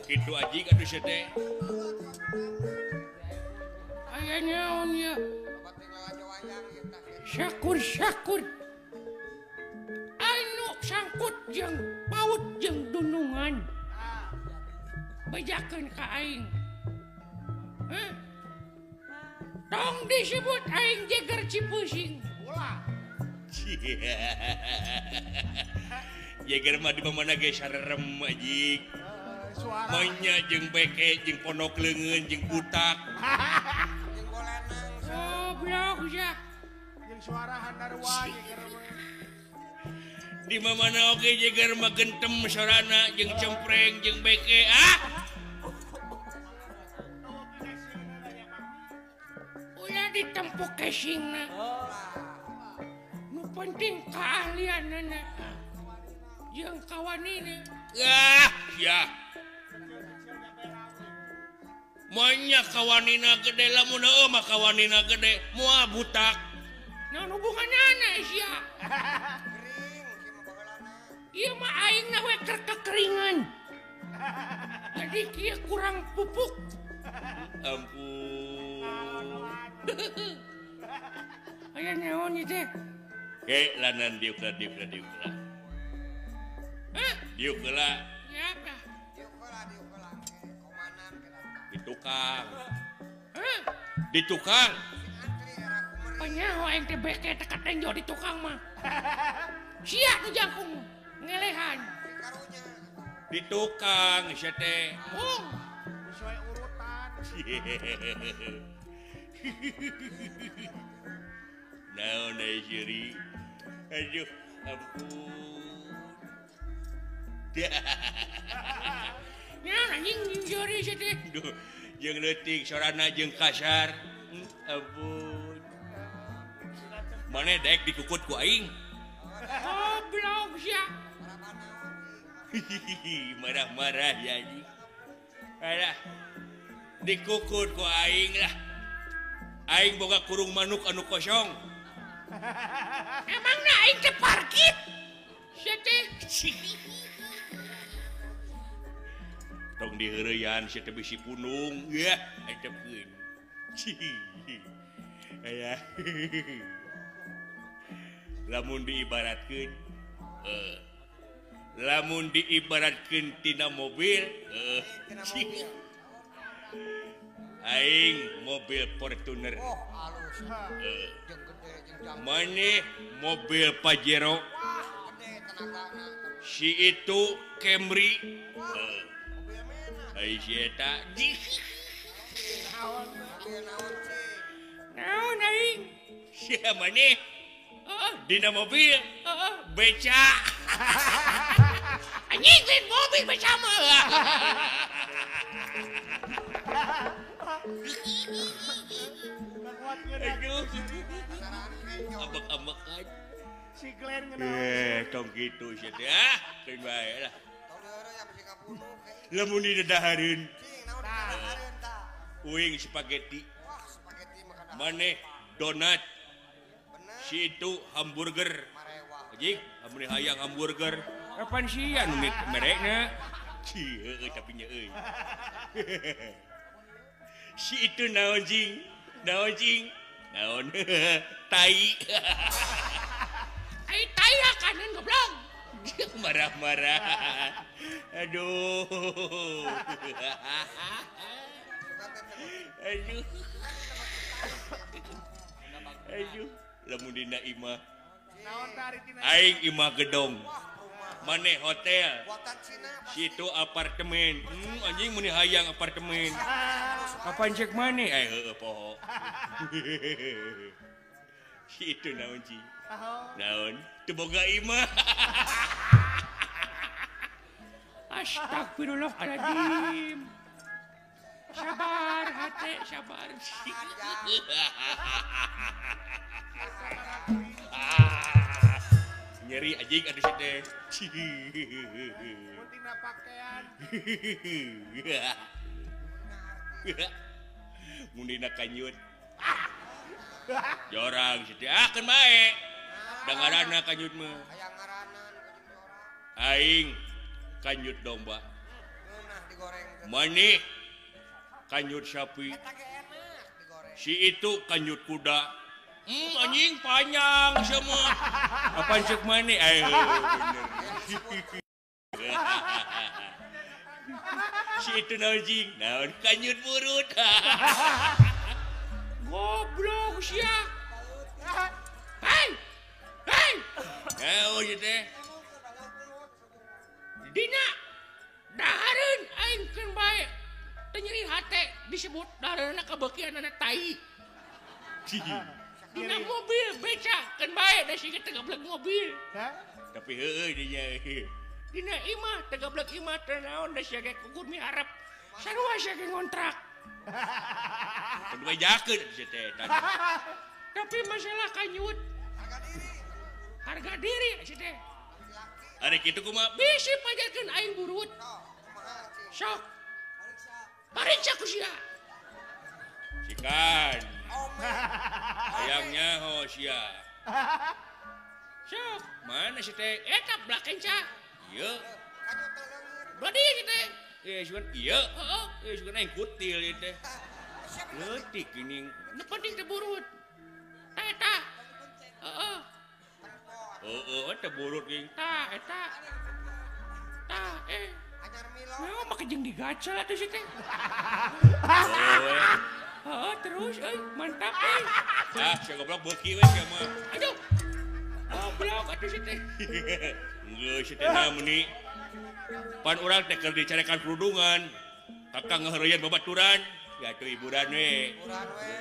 Gitu aji kan bisa teh. Aya naon ya? Syakur. Anu sangkut jeung paut jeung dunungan. Bejakeun ka aing. Hah? Tong disebut aing Jeger Cipusing. Ulah. Jeger mah di mana ge sarerem aji. Mainnya jeung beke jeung pondok leungeun jeung butak. Jeung bolenang. Goblok ya. Jeung suara handarwa Jeger mah. Di mana oge Jeger mah gentem sorana jeung cempreng jeung beke ah. Ulah ditempuk casingna. Nu penting keahlianna. Jeung kawanina. Ya. Monya kawanina gede lamun mah kawanina gede moal butak. Naon hubunganna sia? Kering kieu mah baheulana. Ieu mah aingna we kekeringan. Jadi kieu kurang pupuk. Ampun. Aya naon ieu teh? Lanan diuk lah. Hah? Diuk lah. Ya apa? Diuk heula komanan ke datang. Di tukang. Hah? Di tukang. Antri era kumeri. Panyaho aing teh beke tekat enjo di tukang mah. Sia nu jangkung ngelehan. Si karunya. Di tukang sia teh. Sesuai urutan. Naon deui siri. Aduh, ampun. Ya anjing jori sia teh. Duh, jeung leutik sorana jeung kasar. Ampun. Mane daek dikukut ku aing. Goblok sia. Marah-marah ya anjing. Alah. Dikukut ku aing lah. Aing boga kurung manuk anu kosong. Emangna aing teh parkit? Sia teh. Tong diheureuyan sia teh bisi punung. Ya, acepkeun. Aya. Lamun diibaratkeun tina mobil, aing mobil Fortuner. Oh, halus. Jeung gede jeung jangkung. Maneh mobil Pajero. Gede tenagana. Si itu Camry. Mobil mana? Ai si eta. Naon sih? Naon aing? Sia maneh dina mobil beca. Anjing lain mobil bersama. Aduh. Pasaran kenyo. Ambek-ambekan. Si Glenn ngenaon. Tong gitu sia teh. Ah, keun bae lah. Tong deureuh ya bisi kabunuh. Lamun di dadahareun, Cing, naon dadahareun tah? uing spaghetti, Wah, spaghetti mah kada. maneh donat, Bener. si itu hamburger. Marewa. Anjing, amun hayang hamburger. Kapan sih anu merekna? Si tapi nya euy. Si itu naon jing? Naon jing? Naon? Tai. Ai taya kanan goblok. Marah-marah. Aduh. Aduh. Aduh. Lamun dina imah. Naon dari tina? Aing imah gedong. Maneh hotel. Buatan Cina. Situ apartemen. Anjing muni hayang apartemen. Kapan cek mana? Poho. Itu naon Ci? Naon? Teu boga imah. Astagfirullahaladzim. Sabar hati, sabar. Nyeri anjing ada si teh. Tina pakaian. Mundina kanyut. Jorang si teh. Kan bae. Dangarana kanyut mah. Hayang ngaranan kucing jorang. Aing kanyut domba. Nah digoreng. Mani kanyut sapi. Eta ge enak digoreng. Si itu kanyut kuda. Anjing panjang semua. Apaan cek mani? Bener. Si itu anjing. Naon kanyut burut. Goblok sia. Hei. Hei. Naon ieu teh? Dina dahareun aing keun bae. Teu nyeri hate disebut dahareunna kabeukianna tai. Dina mobil beca keun bae da siga teu gablek mobil. Tapi heueuy dinya. Dina imah teu gablek imah teu naon da siga kukur miharep. Sarua siga ngontrak. Kan bajakeun si teh tadi. Tapi masalah kanyut harga diri si teh. Ari kitu kumaha? Bisi pajakeun aing burut. Sok. Pariksa ku sia. Sikan. Ayamnya sia. Sok. Mana si teh? Eta blakenca. Ieu. Badi si teh. Sugan ieu. Heeh. Sugan aing kutil ieu teh. Leutik geuning. Nu penting teh burut. Eta. Heeh. Eta burut geuning. Eta. Anyar Milo. Nah, make jeung digacel atuh si teh. Heeh, terus mantap euy. Si goblok beuki we sia mah. Aduh. Goblok atuh si teh. Geus si teh meni. Pan urang teh keur dicarekan kerudungan. Kakang ngaheureun babaturan. Ya tuh hiburan we. Hiburan we.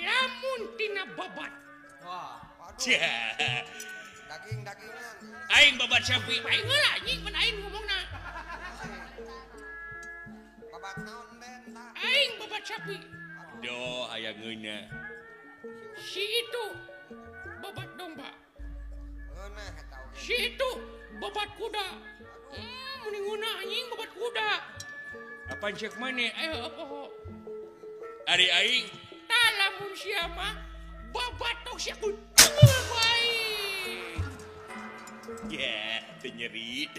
Lamun tina babat. Wah, waduh. Cia. Daging-dagingan. Aing babat sapi. Aing heula anjing mun aing ngomongna. Babat naon ben tah. Aing babat sapi. Doh aya ngeuna. Si itu babat domba. Nah eta oge. Si itu babat kuda. Mending nguna anjing babat kuda. Apaan cek mana? Ayo apa? Ari aing. Tah lamun sia mah babat tok sia ku baik. Ya, teu nyeri.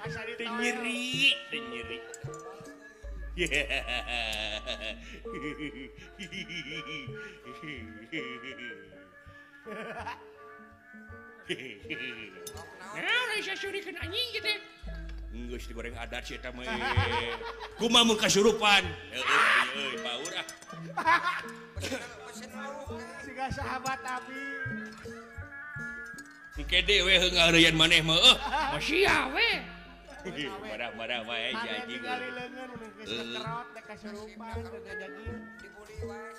Asa Teu nyeri. Ya. Nah, udah bisa surikeun anjing gitu. Geus digoreng adat si eta mah. Kumaha mun kasurupan? Euy, paur ah. Pesen lu. Siga sahabat abi. Kede we ngaheureun maneh mah. Masih we. Marah-marah wae Mana anjing. tinggal di leungeun mun geus kekerot teh kasurupan teh daging. Dibuli wae